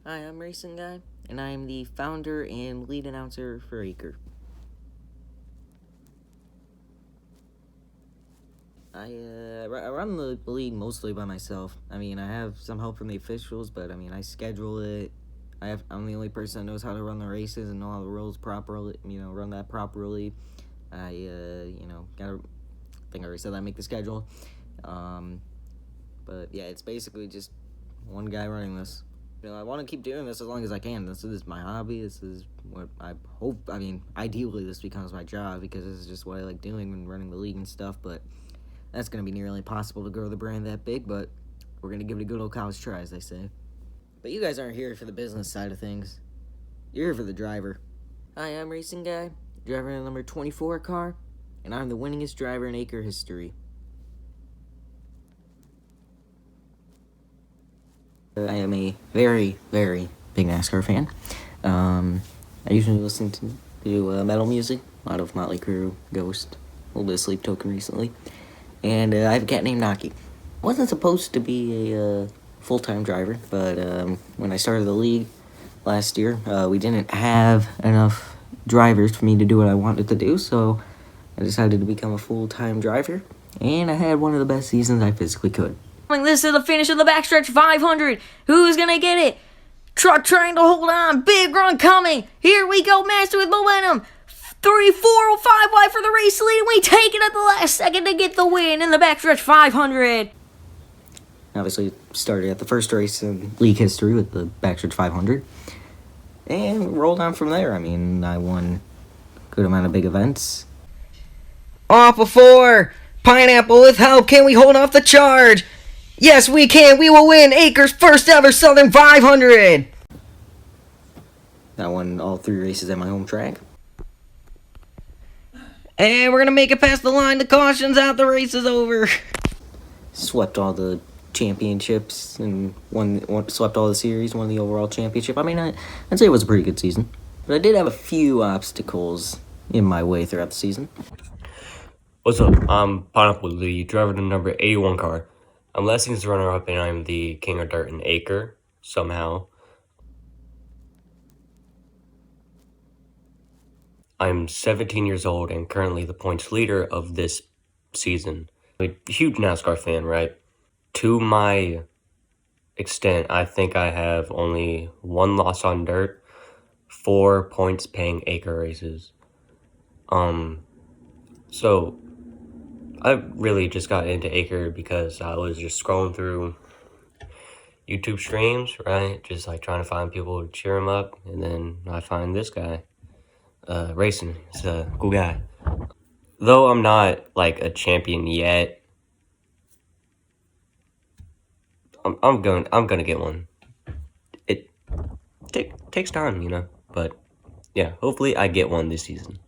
Hi, I'm Racing Guy, and I am the founder and lead announcer for Acre. I run the league mostly by myself. I mean, I have some help from the officials, but I mean, I schedule it. I'm the only person that knows how to run the races and know how the rules properly. Run that properly. I think I already said that. Make the schedule. But yeah, it's basically just one guy running this. I want to keep doing this as long as I can. This is my hobby. This is what I hope. I mean, ideally, this becomes my job because this is just what I like doing when running the league and stuff. But that's going to be nearly impossible to grow the brand that big. But we're going to give it a good old college try, as they say. But you guys aren't here for the business side of things. You're here for the driver. Hi, I'm Racing Guy, driver in the number 24 car, and I'm the winningest driver in Acre history. I am a very, very big NASCAR fan. I usually listen to metal music, a lot of Motley Crue, Ghost, a little bit of Sleep Token recently. And I have a cat named Naki. I wasn't supposed to be a full-time driver, but when I started the league last year, we didn't have enough drivers for me to do what I wanted to do, so I decided to become a full-time driver, and I had one of the best seasons I physically could. This is the finish of the backstretch 500. Who's gonna get it? Truck trying to hold on. Big run coming. Here we go. Master with momentum. 3, 4, 5 wide for the race lead. We take it at the last second to get the win in the backstretch 500. Obviously, started at the first race in league history with the backstretch 500. And rolled on from there. I mean, I won a good amount of big events. Off of 4. Pineapple with help. Can we hold off the charge? Yes, we can. We will win Acre's first ever Southern 500. I won all 3 races at my home track. And we're going to make it past the line. The caution's out. The race is over. Swept all the championships and swept all the series, won the overall championship. I mean, I'd say it was a pretty good season. But I did have a few obstacles in my way throughout the season. What's up? I'm Pineapple, the driver of the number 81 car. I'm last season's runner-up, and I'm the king of dirt in Acre, somehow. I'm 17 years old and currently the points leader of this season. I'm a huge NASCAR fan, right? To my extent, I think I have only 1 loss on dirt, 4 points paying Acre races. So I really just got into Acre because I was just scrolling through YouTube streams, right? Just like trying to find people to cheer him up, and then I find this guy racing. He's a cool guy. Though I'm not like a champion yet, I'm gonna get one. It takes time, you know, but yeah, hopefully I get one this season.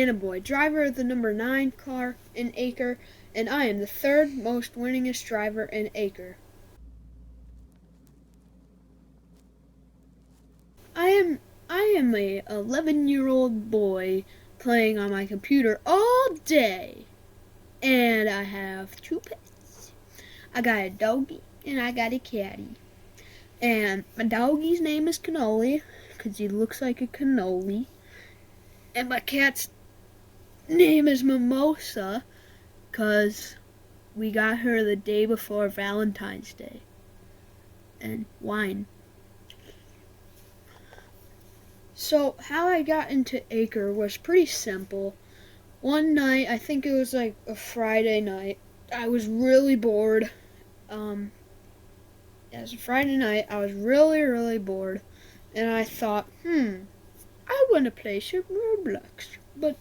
Banana Boy, driver of the number 9 car in Acre, and I am the 3rd most winningest driver in Acre. I am a 11-year-old boy playing on my computer all day, and I have 2 pets. I got a doggy and I got a catty, and my doggy's name is Cannoli because he looks like a cannoli, and my cat's name is Mimosa because we got her the day before Valentine's Day. And wine. So how I got into Acre was pretty simple. One night, I think it was like a Friday night, I was really bored. It was a Friday night, I was really bored, and I thought, I want to play some Roblox, but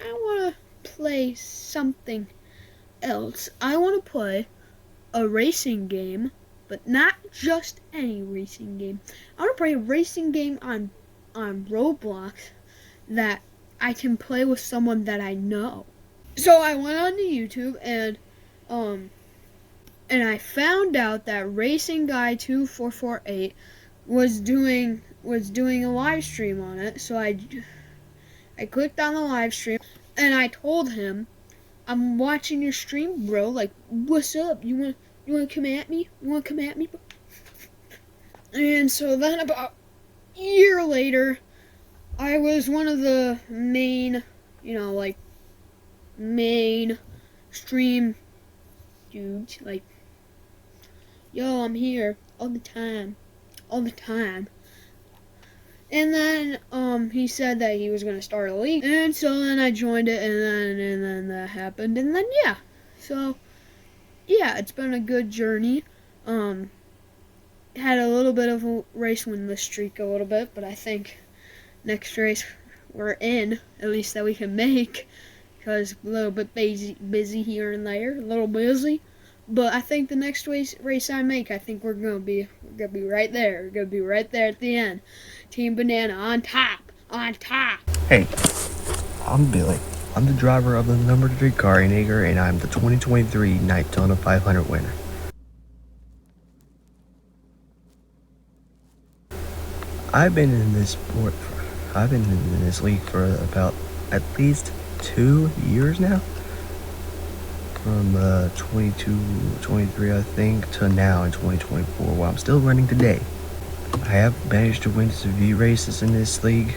I want to play something else. I want to play a racing game, but not just any racing game. I want to play a racing game on Roblox that I can play with someone that I know. So I went on to YouTube and I found out that Racing Guy 2448 was doing a live stream on it. So I clicked on the live stream and I told him, I'm watching your stream, bro. Like, what's up? You want to come at me? You want to come at me? And so then about a year later, I was one of the main stream dudes. Like, yo, I'm here all the time. And then he said that he was gonna start a league, and so then I joined it, and then that happened, and then yeah, so yeah, it's been a good journey. Had a little bit of a race win streak a little bit, but I think next race we're in, at least that we can make, because a little bit busy here and there, a little busy. But I think the next race I make, I think we're gonna be right there. We're gonna be right there at the end. Team Banana on top. Hey, I'm Billy. I'm the driver of the number 3 car in Acre, and I'm the 2023 Daytona 500 winner. I've been in this league for about at least 2 years now. From 22, 23, I think, to now in 2024, while I'm still running today. I have managed to win some few races in this league,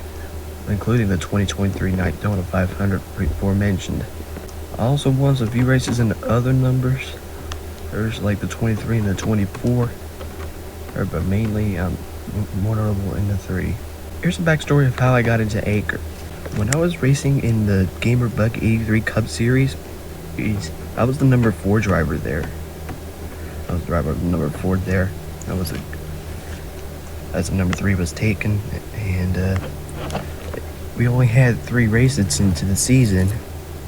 including the 2023 Daytona 500 aforementioned. I also won some few races in the other numbers. There's like the 23 and the 24, but mainly I'm more notable in the 3. Here's a backstory of how I got into Acre. When I was racing in the Gamer Buck 83 Cup Series, I was the number 4 driver there. I was the driver of the number 4 there. As the number 3 was taken, and we only had 3 races into the season,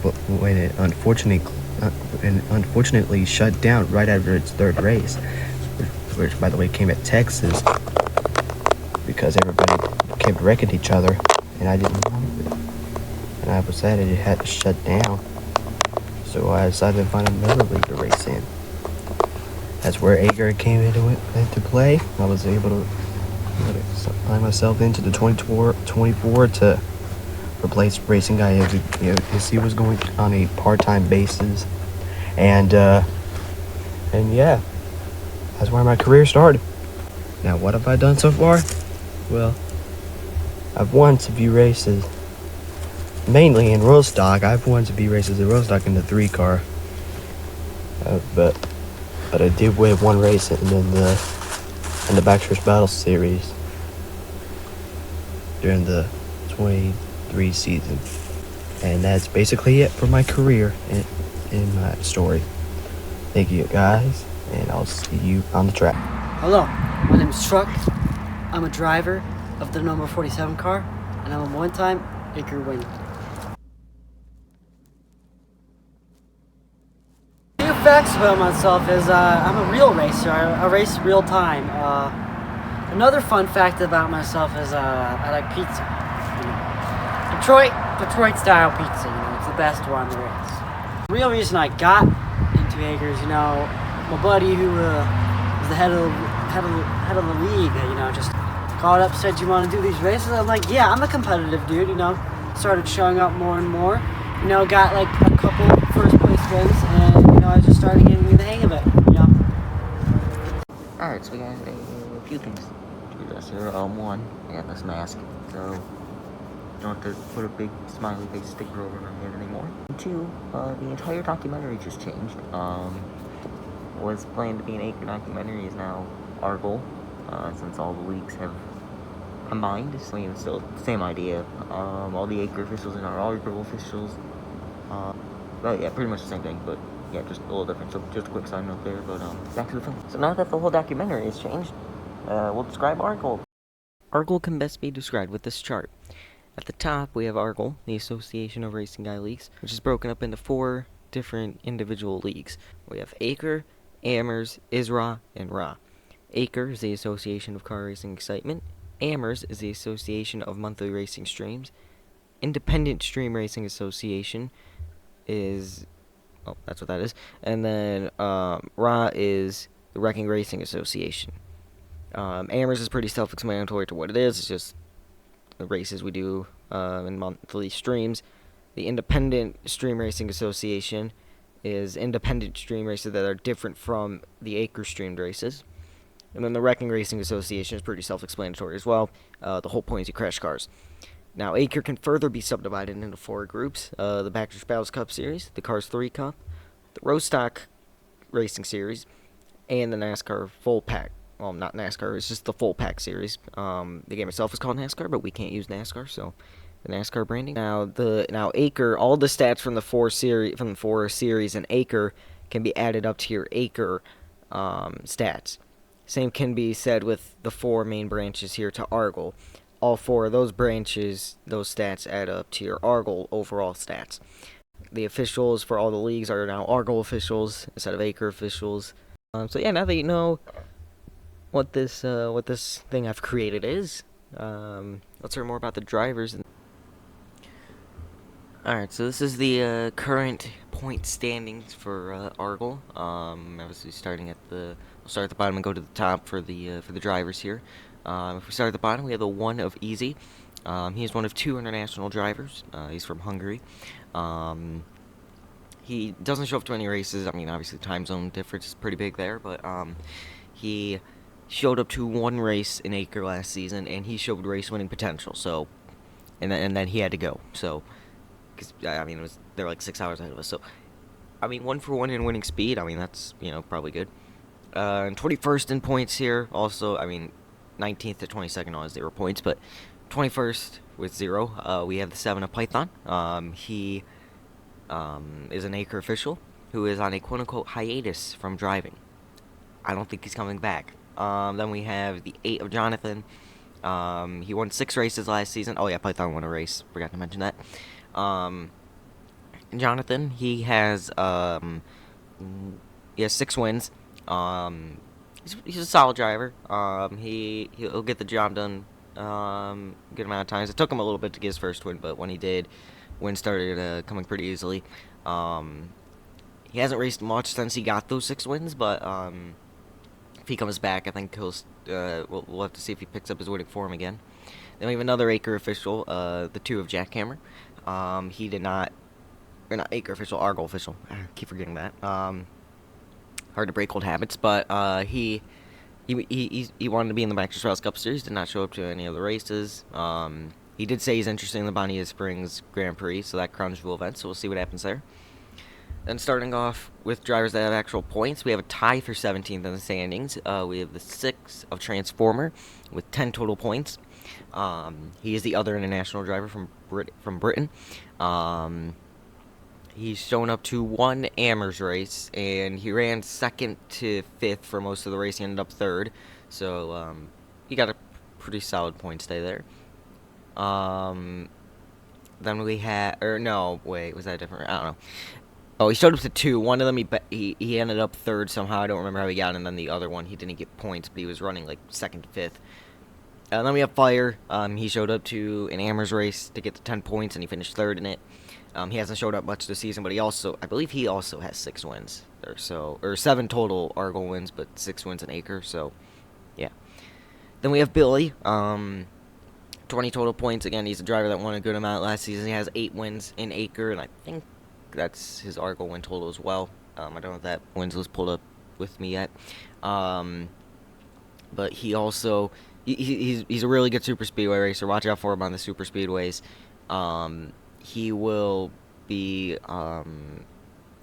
but when it unfortunately shut down right after its 3rd race, which by the way came at Texas, because everybody kept wrecking each other, and I didn't know it. And I was sad that it had to shut down. So I decided to find another league to race in. That's where Acre came into play. I was able to find myself into the 24 to replace Racing Guy as he was going on a part-time basis. And yeah, that's where my career started. Now, what have I done so far? Well, I've won some few races. Mainly in road stock. I've won some few races in road stock in the 3 car. But I did win 1 race in the Backstretch Battle Series during the 23 season. And that's basically it for my career in my story. Thank you guys, and I'll see you on the track. Hello, my name is Truck. I'm a driver of the number 47 car, and I'm a one-time Acre winner. Few facts about myself is I'm a real racer. I race real time. Another fun fact about myself is I like pizza. Detroit style pizza, you know, it's the best one there is. The real reason I got into Acres, you know, my buddy who was the head of the league, you know, just called up, said, "You want to do these races?" I'm like, "Yeah, I'm a competitive dude," you know. Started showing up more and more, you know, got like a couple first place wins, and you know, I just started getting the hang of it, you know. Alright, so we got a few things to address here. One, I got this mask, so don't have to put a big smiley face sticker over my head anymore. And two, the entire documentary just changed. Was planned to be an Acre documentary is now Argyle, since all the leagues have combined. So it's still the same idea. All the Acre officials and our Argyle officials. Well, yeah, pretty much the same thing, but yeah, just a little different. So just a quick side note there, but back to the film. So now that the whole documentary has changed, we'll describe Argyle. Argyle can best be described with this chart. At the top, we have Argyle, the Association of Racing Guy Leagues, which is broken up into 4 different individual leagues. We have Acre, Amers, ISRA, and RA. Acre is the Association of Car Racing Excitement. Amers is the Association of Monthly Racing Streams. Independent Stream Racing Association is... oh, that's what that is. And then RA is the Wrecking Racing Association. Amers is pretty self-explanatory to what it is. It's just the races we do in monthly streams. The Independent Stream Racing Association is independent stream races that are different from the Acre streamed races. And then the Wrecking Racing Association is pretty self-explanatory as well. The whole point is you crash cars. Now, Acre can further be subdivided into 4 groups. The Baxter Spouse Cup Series, the Cars 3 Cup, the Road Stock Racing Series, and the NASCAR Full Pack. Well, not NASCAR, it's just the Full Pack Series. The game itself is called NASCAR, but we can't use NASCAR, so the NASCAR branding. Now Acre, all the stats from the 4 series and Acre can be added up to your Acre stats. Same can be said with the 4 main branches here to Argyle. All 4 of those branches, those stats add up to your Argyle overall stats. The officials for all the leagues are now Argyle officials instead of Acre officials. So yeah, now that you know what this thing I've created is, let's learn more about the drivers. Alright, so this is the current point standings for Argyle. Obviously we'll start at the bottom and go to the top for the drivers here. If we start at the bottom, we have the one of Easy. He is one of 2 international drivers. He's from Hungary. He doesn't show up to any races. I mean, obviously the time zone difference is pretty big there, but he showed up to 1 race in Acre last season, and he showed race winning potential. So, and then he had to go. So, because I mean, they're like 6 hours ahead of us. So, I mean, 1 for 1 in winning speed. I mean, that's probably good. And 21st in points here. Also, I mean, 19th to 22nd on 0 points, but 21st with 0. We have the 7 of Python. He is an Acre official who is on a quote-unquote hiatus from driving. I don't think he's coming back. Then we have the 8 of Jonathan. He won 6 races last season. Oh yeah, Python won a race. Forgot to mention that. Jonathan, he has 6 wins. He's a solid driver. He'll get the job done good amount of times. It took him a little bit to get his first win, but when he did, wins started coming pretty easily. He hasn't raced much since he got those 6 wins, but if he comes back, I think we'll have to see if he picks up his winning form again. Then we have another Acre official, the 2 of Jackhammer. He did not, or not Acre official, Argyle official. I keep forgetting that. Hard to break old habits, but he wanted to be in the Baxter Spouse Cup Series, did not show up to any of the races. He did say he's interested in the Bonita Springs Grand Prix, so that Crown Jewel event, so we'll see what happens there. Then starting off with drivers that have actual points, we have a tie for 17th in the standings. We have the 6 of Transformer with 10 total points. He is the other international driver from Britain. He's shown up to 1 Amers race, and he ran 2nd to 5th for most of the race. He ended up 3rd, so he got a pretty solid point stay there. Then we had, was that different? I don't know. Oh, he showed up to 2. One of them, he ended up 3rd somehow. I don't remember how he got, and then the other one, he didn't get points, but he was running like 2nd to And then we have Fire. He showed up to an Amherst race to get the 10 points, and he finished third in it. He hasn't showed up much this season, but I believe he also has 6 wins or 7 total Argo wins, but 6 wins in Acre. So, yeah. Then we have Billy. 20 total points. Again, he's a driver that won a good amount last season. He has 8 wins in Acre, and I think that's his Argo win total as well. I don't know if that wins was pulled up with me yet. But he also he's a really good super speedway racer. Watch out for him on the super speedways. He will be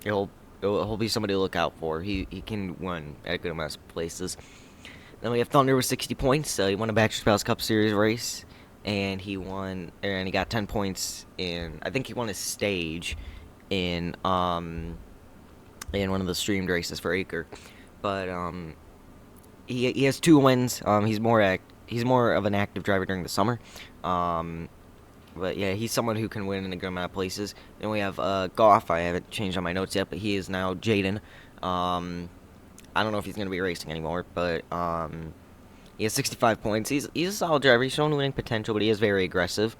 he'll be somebody to look out for. He can win at a good amount of places. Then we have Thunder with 60 points. He won a Baxter Palace Cup Series race, and he got 10 points in. I think he won a stage in one of the streamed races for Acre, but he has 2 wins. He's more of an active driver during the summer. But yeah, he's someone who can win in a good amount of places. Then we have Goff. I haven't changed on my notes yet, but he is now Jaden. I don't know if he's going to be racing anymore, but he has 65 points. He's a solid driver. He's shown winning potential, but he is very aggressive.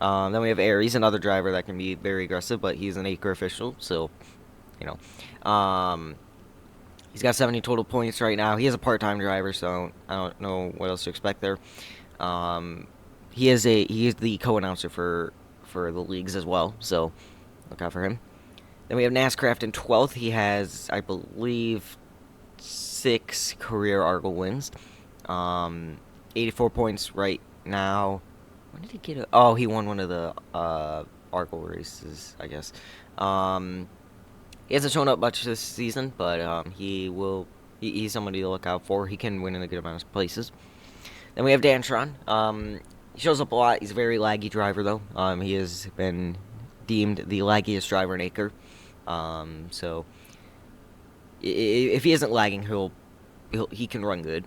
Then we have Air. He's another driver that can be very aggressive, but he's an Acre official, so, you know. He's got 70 total points right now. He is a part-time driver, so I don't know what else to expect there. He is the co-announcer for the leagues as well, so look out for him. Then we have NASCraft in 12th. He has, I believe, 6 career Argo wins. 84 points right now. When did he get it? Oh, he won one of the Argo races, I guess. He hasn't shown up much this season, but he's somebody to look out for. He can win in a good amount of places. Then we have Dantron. He shows up a lot. He's a very laggy driver, though. He has been deemed the laggiest driver in Acre. So if he isn't lagging, he can run good.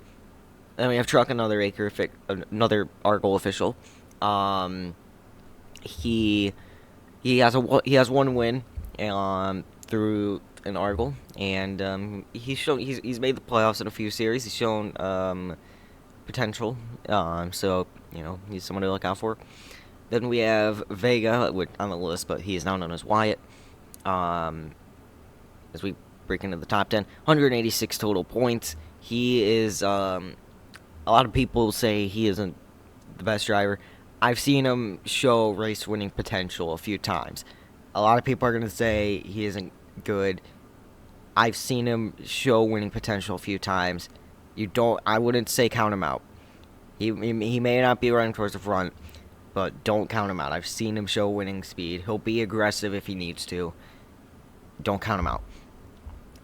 Then we have Truck, another Argo official. He has 1 win through an Argo, and he's made the playoffs in a few series. He's shown potential, so he's someone to look out for. Then we have Vega on the list, but he is now known as Wyatt. As we break into the top 10, 186 total points. He is a lot of people say he isn't the best driver. I've seen him show race winning potential a few times. A lot of people are going to say he isn't good. I've seen him show winning potential a few times. I wouldn't say count him out. He may not be running towards the front, but don't count him out. I've seen him show winning speed. He'll be aggressive if he needs to. Don't count him out.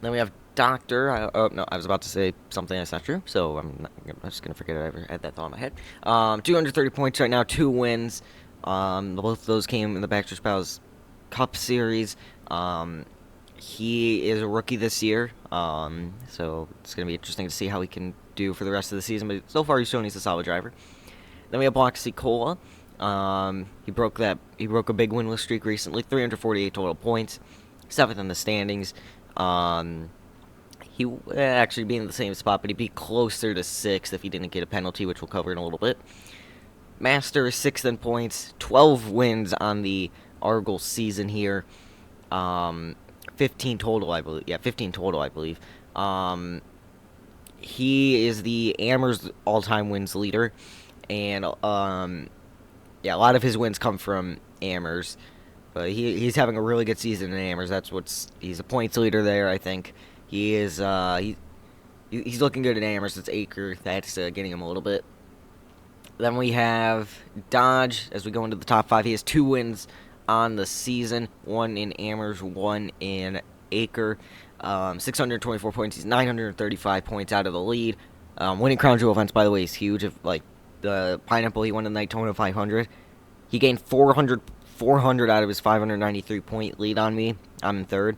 Then we have Doctor. No, I was about to say something that's not true, so I'm just going to forget I ever had that thought in my head. 230 points right now, 2 wins. Both of those came in the Baxter Palace Cup Series. He is a rookie this year, so it's going to be interesting to see how he can do for the rest of the season, but so far he's shown he's a solid driver. Then we have Bloxy Cola. He broke a big winless streak recently, 348 total points, 7th in the standings. He would actually be in the same spot, but he'd be closer to 6th if he didn't get a penalty, which we'll cover in a little bit. Master is 6th in points, 12 wins on the Argo season here. 15 total, I believe. Yeah, 15 total, I believe. He is the Amherst all-time wins leader, and a lot of his wins come from Amherst. But he's having a really good season in Amherst. He's a points leader there, I think. He is he's looking good in Amherst. It's Acre that's getting him a little bit. Then we have Dodge as we go into the top 5. He has 2 wins on the season, 1 in Amherst, 1 in Acre. 624 points. He's 935 points out of the lead. Winning Crown Jewel events, by the way, is huge. If the Pineapple, he won the Daytona 500. He gained 400 out of his 593 point lead on me. I'm in 3rd,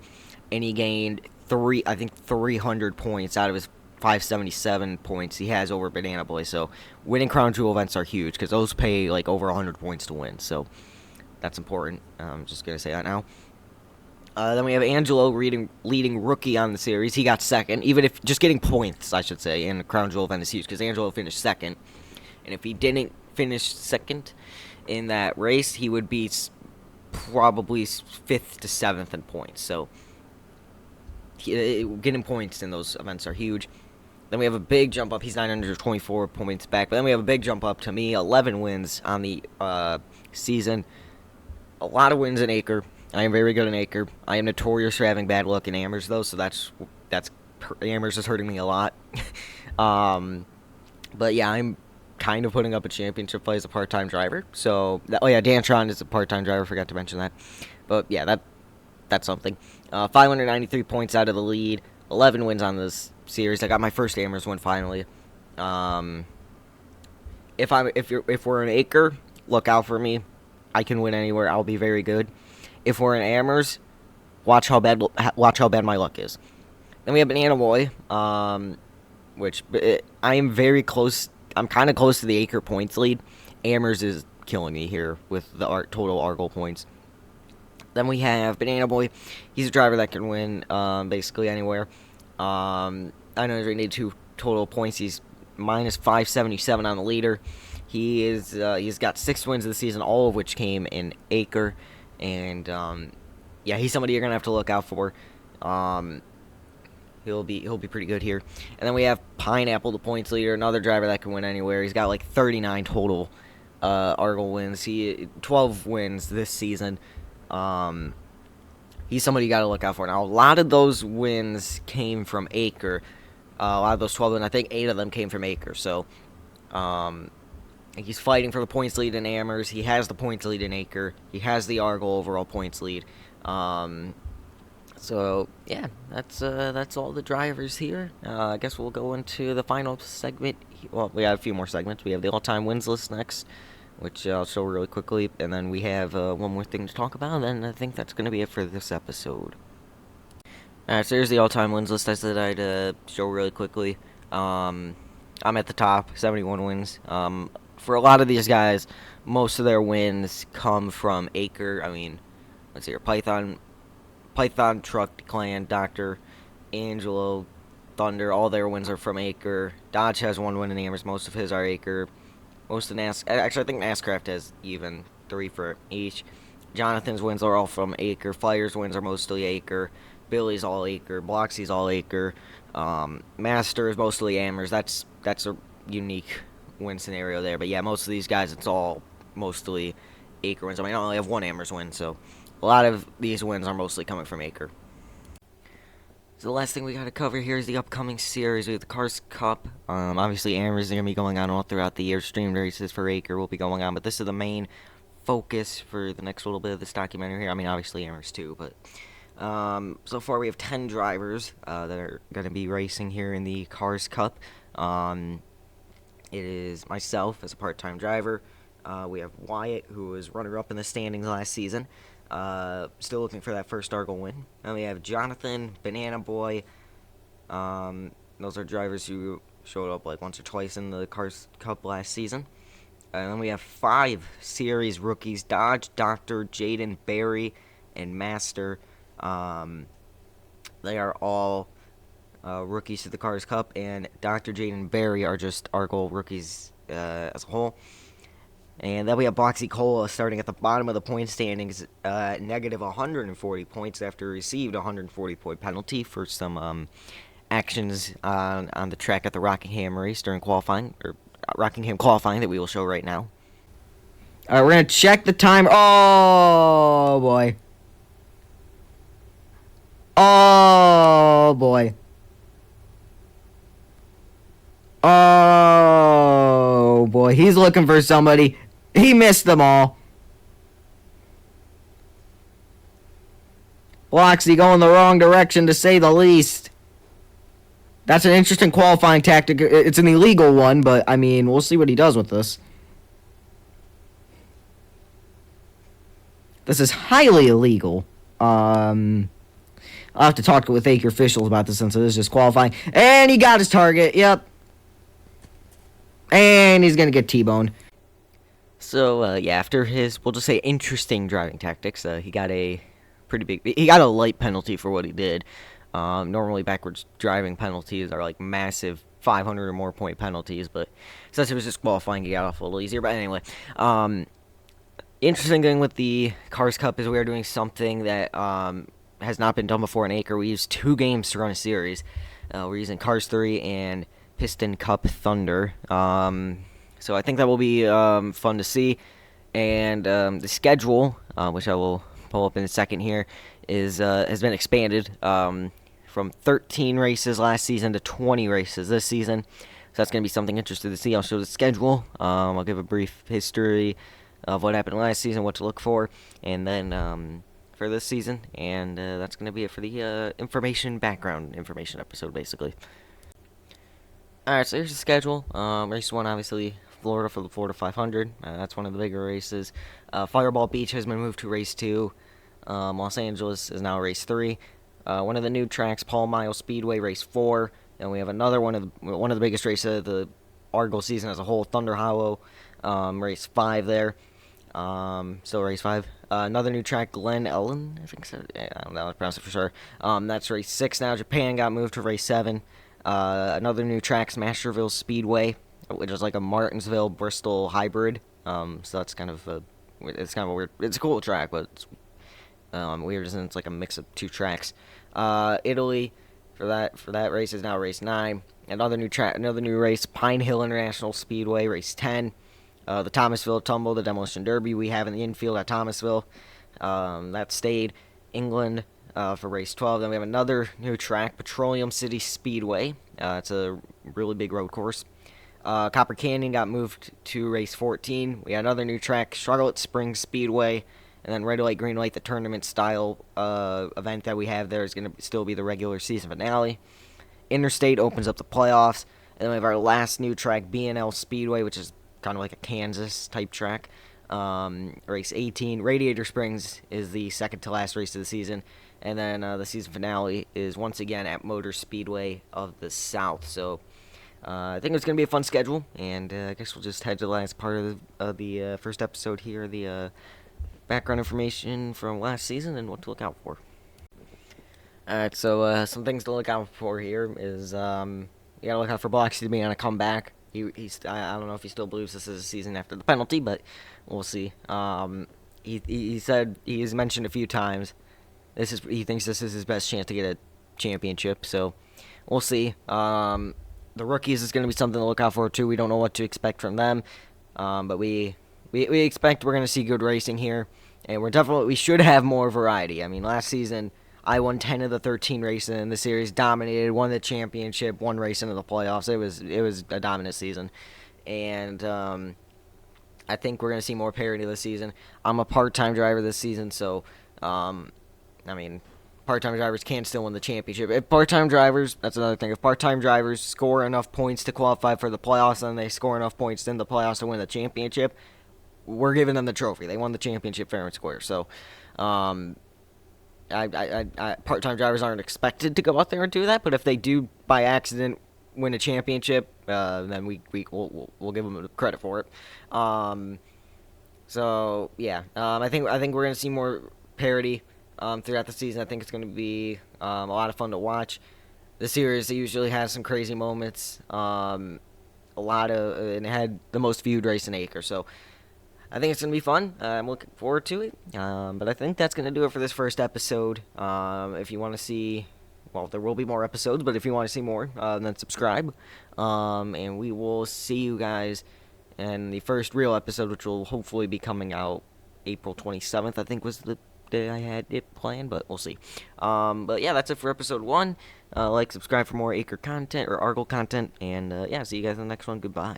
and he gained 300 points out of his 577 points he has over Banana Boy. So winning Crown Jewel events are huge because those pay over 100 points to win. So that's important. I'm just gonna say that now. Then we have Angelo leading rookie on the series. He got 2nd, even if just getting points, I should say, in the Crown Jewel event is huge because Angelo finished 2nd. And if he didn't finish second in that race, he would be probably 5th to 7th in points. So getting points in those events are huge. Then we have a big jump up. He's 924 points back. But then we have a big jump up to me. 11 wins on the season. A lot of wins in Acre. I am very good in Acre. I am notorious for having bad luck in Amers, though. So that's Amers is hurting me a lot. But yeah, I'm kind of putting up a championship fight as a part-time driver. So, Dantron is a part-time driver. Forgot to mention that. But yeah, that's something. 593 points out of the lead. 11 wins on this series. I got my first Amers win finally. If we're in Acre, look out for me. I can win anywhere. I'll be very good. If we're in Amers, watch how bad my luck is. Then we have Banana Boy, which I am very close. I'm kind of close to the Acre points lead. Amers is killing me here with the total Argyle points. Then we have Banana Boy. He's a driver that can win basically anywhere. I know he's rated 2 total points. He's minus 577 on the leader. He's got 6 wins of the season, all of which came in Acre. And he's somebody you're gonna have to look out for. He'll be pretty good here. And then we have Pineapple, the points leader, another driver that can win anywhere. He's got like 39 total Argyle wins. 12 wins this season. He's somebody you got to look out for. Now, a lot of those wins came from Acre. A lot of those 12 wins, I think 8 of them came from Acre. So, he's fighting for the points lead in Amers. He has the points lead in Acre. He has the Argyle overall points lead. So yeah, that's all the drivers here. I guess we'll go into the final segment. Well, we have a few more segments. We have the all-time wins list next, which I'll show really quickly, and then we have one more thing to talk about, and then I think that's going to be it for this episode. Alright, so here's the all-time wins list I said I'd show really quickly. I'm at the top, 71 wins. For a lot of these guys, most of their wins come from Acre. I mean, let's see here, Python, Truck, Clan, Dr. Angelo, Thunder, all their wins are from Acre. Dodge has 1 win in Amers, most of his are Acre. Most of actually, I think NASCraft has even 3 for each. Jonathan's wins are all from Acre. Fire's wins are mostly Acre. Billy's all Acre. Bloxy's all Acre. Master is mostly Amers. That's a unique win scenario there. But yeah, most of these guys, it's all mostly Acre wins. I mean, I only have 1 Amers win, so a lot of these wins are mostly coming from Acre. So the last thing we got to cover here is the upcoming series. We have the Cars Cup. Obviously, Amers are going to be going on all throughout the year. Streamed races for Acre will be going on, but this is the main focus for the next little bit of this documentary here. I mean, obviously Amers too, but so far we have 10 drivers that are going to be racing here in the Cars Cup. It is myself as a part-time driver. We have Wyatt, who was runner-up in the standings last season. Still looking for that first Argyle win. And we have Jonathan, Banana Boy. Those are drivers who showed up like once or twice in the Cars Cup last season. And then we have 5 series rookies: Dodge, Doctor, Jaden, Barry, and Master. They are all rookies to the Cars Cup, and Dr. Jaden Barry are just Argyle rookies as a whole. And then we have Boxy Cola starting at the bottom of the point standings, negative 140 points after he received a 140-point penalty for some actions on the track at the Rockingham race during qualifying, or Rockingham qualifying that we will show right now. All right, we're going to check the time. Oh, boy. Oh, boy. Oh, boy. He's looking for somebody. He missed them all. Bloxy going the wrong direction, to say the least. That's an interesting qualifying tactic. It's an illegal one, but, I mean, we'll see what he does with this. This is highly illegal. I'll have to talk with Acre officials about this since it is just qualifying. And he got his target, yep. And he's going to get T-boned. So, after his, we'll just say, interesting driving tactics, he got a he got a light penalty for what he did. Normally backwards driving penalties are like massive 500 or more point penalties, but since it was just qualifying, you got off a little easier. But anyway, interesting thing with the Cars Cup is we are doing something that has not been done before in Acre. We use 2 games to run a series. We're using Cars 3 and Piston Cup Thunder. So I think that will be fun to see. And the schedule, which I will pull up in a second here, has been expanded from 13 races last season to 20 races this season. So that's going to be something interesting to see. I'll show the schedule. I'll give a brief history of what happened last season, what to look for, and then for this season. And that's going to be it for the background information episode, basically. Alright, so here's the schedule. Race 1, obviously, Florida for the Florida 500. That's one of the bigger races. Fireball Beach has been moved to race 2. Los Angeles is now race 3. One of the new tracks, Paul Mile Speedway, race 4. And we have another one of the biggest races of the Argo season as a whole, Thunder Hollow, race 5 there. So race 5. Another new track, Glen Ellen, I think so. I don't know how to pronounce it for sure. That's race 6 now. Japan got moved to race 7. Another new track, Masterville Speedway, which is like a Martinsville Bristol hybrid. So that's kind of a weird. It's a cool track, but it's weird, isn't it? It's like a mix of 2 tracks. Italy for that race is now race 9. Another new race, Pine Hill International Speedway, race 10. The Thomasville Tumble, the Demolition Derby we have in the infield at Thomasville. That stayed. England for race 12. Then we have another new track, Petroleum City Speedway. It's a really big road course. Copper Canyon got moved to race 14. We had another new track, Charlotte Springs Speedway. And then red light, green light, the tournament style event that we have there is going to still be the regular season finale. Interstate opens up the playoffs. And then we have our last new track, B&L Speedway, which is kind of like a Kansas type track. Race 18. Radiator Springs is the second to last race of the season. And then the season finale is once again at Motor Speedway of the South. So I think it's going to be a fun schedule. And I guess we'll just head to the last part of the first episode here, the background information from last season and what to look out for. Alright, so some things to look out for here is you gotta look out for Bloxy to be on a comeback. He's I don't know if he still believes this is a season after the penalty, but we'll see. He said, he's mentioned a few times he thinks this is his best chance to get a championship, so we'll see. The rookies is going to be something to look out for too. We don't know what to expect from them, but we expect we're going to see good racing here, and we should have more variety. I mean, last season I won 10 of the 13 races in the series, dominated, won the championship, one race into the playoffs. It was a dominant season, and I think we're going to see more parity this season. I'm a part-time driver this season, so I mean, part-time drivers can still win the championship. If part-time drivers, that's another thing, if part-time drivers score enough points to qualify for the playoffs and they score enough points in the playoffs to win the championship, we're giving them the trophy. They won the championship fair and square. So, part-time drivers aren't expected to go out there and do that, but if they do by accident win a championship, then we'll give them credit for it. So yeah, I think we're gonna see more parity throughout the season. I think it's gonna be a lot of fun to watch. The series usually has some crazy moments. And it had the most viewed race in Acre, so I think it's going to be fun. I'm looking forward to it. But I think that's going to do it for this first episode. If you want to see, well, there will be more episodes, but if you want to see more, then subscribe. And we will see you guys in the first real episode, which will hopefully be coming out April 27th, I think was the day I had it planned, but we'll see. But yeah, that's it for episode 1. Subscribe for more Acre content or Argle content. And yeah, see you guys in the next one. Goodbye.